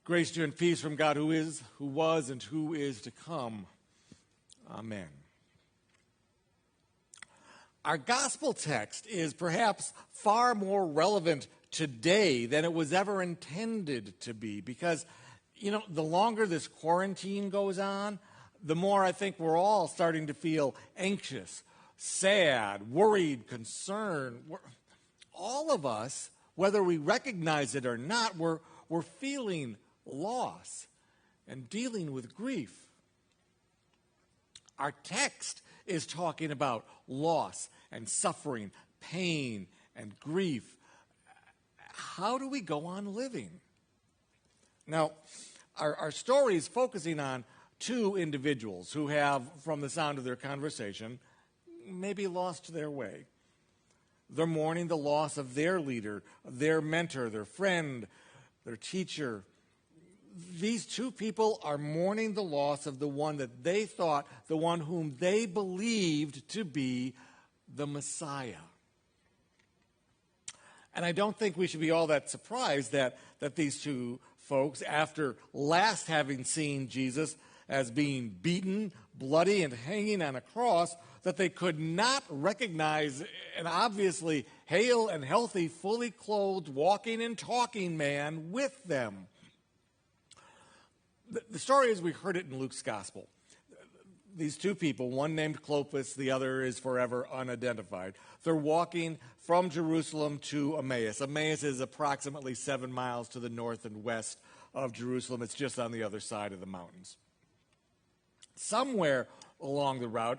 Grace to you and peace from God who is, who was, and who is to come. Amen. Our gospel text is perhaps far more relevant today than it was ever intended to be because, the longer this quarantine goes on, the more I think we're all starting to feel anxious, sad, worried, concerned. All of us, whether we recognize it or not, we're feeling loss and dealing with grief. Our text is talking about loss and suffering, pain and grief. How do we go on living? Now, our story is focusing on two individuals who have, from the sound of their conversation, maybe lost their way. They're mourning the loss of their leader, their mentor, their friend, their teacher. These two people are mourning the loss of the one that they thought, the one whom they believed to be the Messiah. And I don't think we should be all that surprised that these two folks, after last having seen Jesus as being beaten, bloody, and hanging on a cross, that they could not recognize an obviously hale and healthy, fully clothed, walking and talking man with them. The story as we heard it in Luke's gospel. These two people, one named Clopas, the other is forever unidentified. They're walking from Jerusalem to Emmaus. Emmaus is approximately 7 miles to the north and west of Jerusalem. It's just on the other side of the mountains. Somewhere along the route,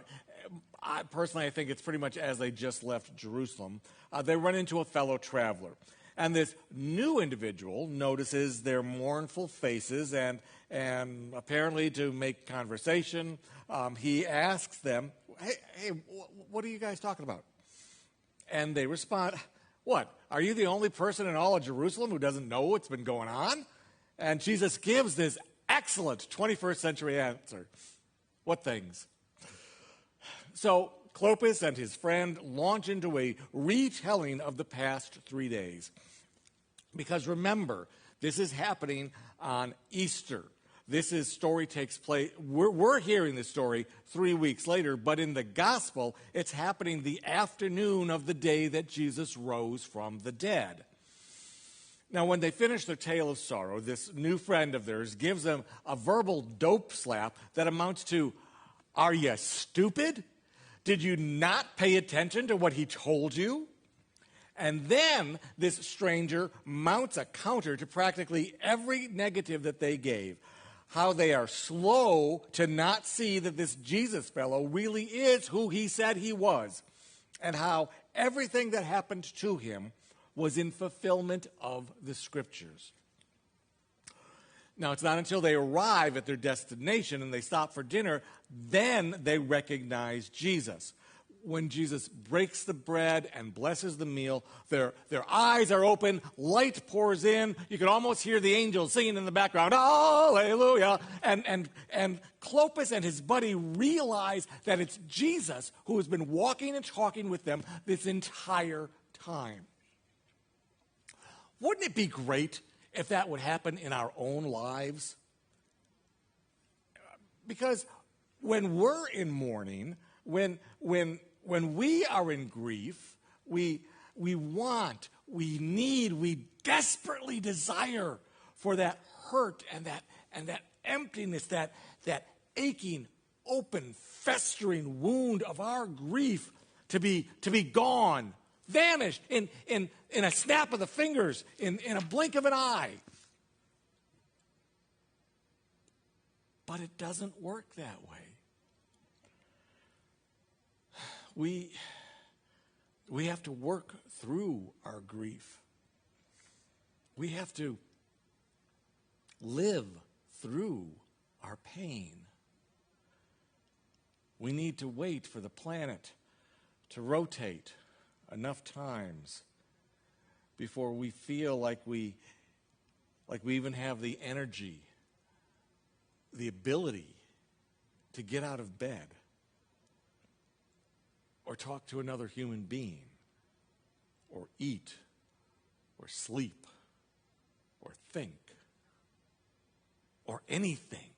I think it's pretty much as they just left Jerusalem, they run into a fellow traveler. And this new individual notices their mournful faces and apparently to make conversation, he asks them, hey, what are you guys talking about? And they respond, what, are you the only person in all of Jerusalem who doesn't know what's been going on? And Jesus gives this excellent 21st century answer. What things? So Clopas and his friend launch into a retelling of the past 3 days. Because remember, this is happening on Easter. Story takes place, we're hearing this story 3 weeks later, but in the gospel, it's happening the afternoon of the day that Jesus rose from the dead. Now, when they finish their tale of sorrow, this new friend of theirs gives them a verbal dope slap that amounts to, "Are you stupid? Did you not pay attention to what he told you?" And then this stranger mounts a counter to practically every negative that they gave. How they are slow to not see that this Jesus fellow really is who he said he was. And how everything that happened to him was in fulfillment of the scriptures. Now, it's not until they arrive at their destination and they stop for dinner, then they recognize Jesus. When Jesus breaks the bread and blesses the meal, their eyes are open, light pours in. You can almost hear the angels singing in the background, hallelujah. And Clopas and his buddy realize that it's Jesus who has been walking and talking with them this entire time. Wouldn't it be great if that would happen in our own lives? Because when we're in mourning, when we are in grief, we want, we need, we desperately desire for that hurt and that emptiness, that aching, open, festering wound of our grief to be gone, vanished in a snap of the fingers, in a blink of an eye. But it doesn't work that way. We have to work through our grief. We have to live through our pain. We need to wait for the planet to rotate enough times before we feel like we even have the energy, the ability to get out of bed or talk to another human being, or eat, or sleep, or think. or anything.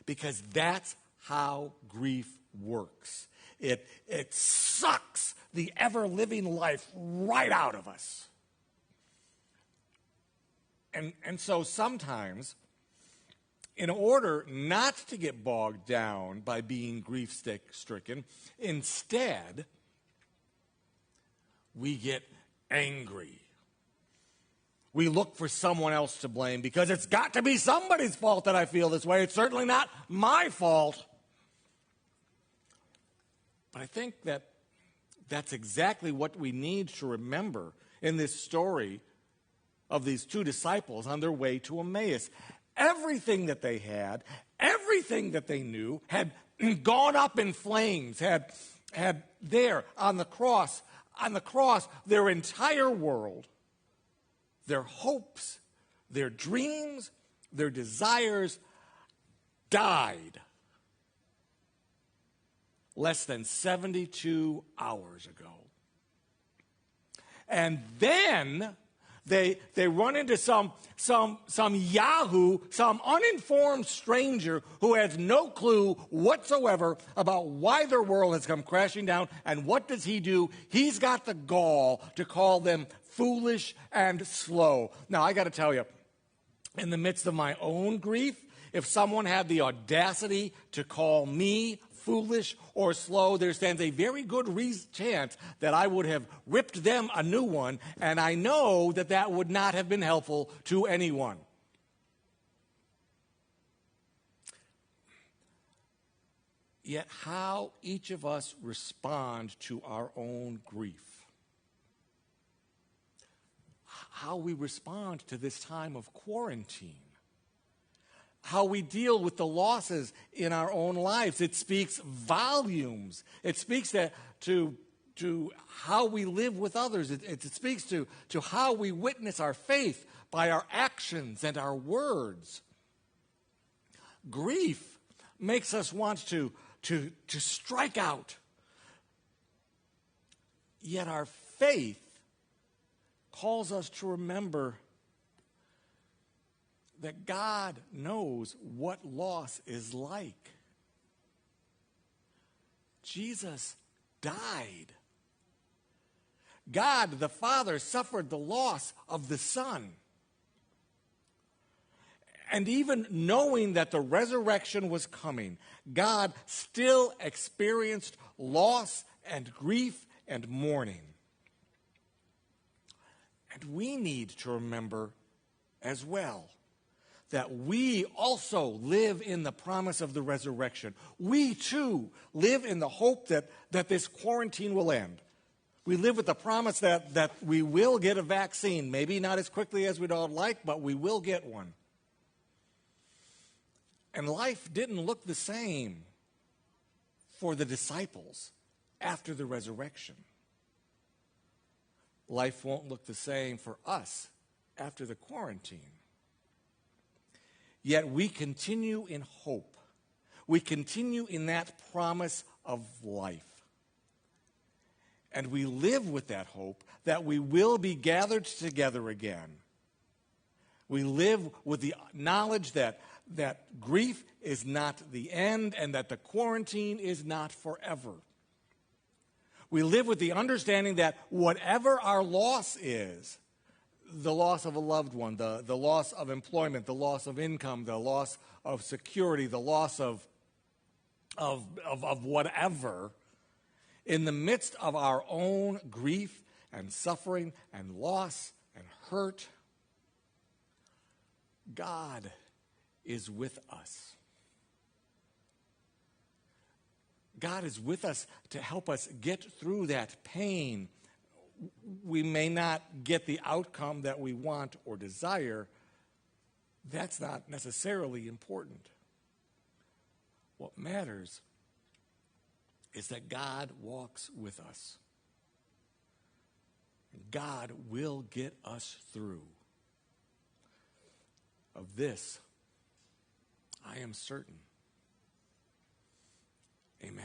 Because that's how grief works. It sucks the ever-living life right out of us. And so sometimes, in order not to get bogged down by being grief-stricken, instead, we get angry. We look for someone else to blame because it's got to be somebody's fault that I feel this way. It's certainly not my fault. But I think that that's exactly what we need to remember in this story of these two disciples on their way to Emmaus. Everything that they had, everything that they knew had gone up in flames, had there on the cross, their entire world, their hopes, their dreams, their desires died less than 72 hours ago. And then they run into some yahoo, some uninformed stranger who has no clue whatsoever about why their world has come crashing down. And what does he do? He's got the gall to call them foolish and slow. Now, I got to tell you, in the midst of my own grief, if someone had the audacity to call me foolish or slow, there stands a very good chance that I would have ripped them a new one, and I know that that would not have been helpful to anyone. Yet how each of us respond to our own grief, how we respond to this time of quarantine, how we deal with the losses in our own lives. It speaks volumes. It speaks to how we live with others. It speaks to how we witness our faith by our actions and our words. Grief makes us want to strike out. Yet our faith calls us to remember that God knows what loss is like. Jesus died. God, the Father, suffered the loss of the Son. And even knowing that the resurrection was coming, God still experienced loss and grief and mourning. And we need to remember as well that we also live in the promise of the resurrection. We too live in the hope that this quarantine will end. We live with the promise that we will get a vaccine, maybe not as quickly as we'd all like, but we will get one. And life didn't look the same for the disciples after the resurrection. Life won't look the same for us after the quarantine. Yet we continue in hope. We continue in that promise of life. And we live with that hope that we will be gathered together again. We live with the knowledge that grief is not the end and that the quarantine is not forever. We live with the understanding that whatever our loss is, the loss of a loved one, the loss of employment, the loss of income, the loss of security, the loss of whatever, in the midst of our own grief and suffering and loss and hurt, God is with us. God is with us to help us get through that pain. We may not get the outcome that we want or desire. That's not necessarily important. What matters is that God walks with us. God will get us through. Of this, I am certain. Amen.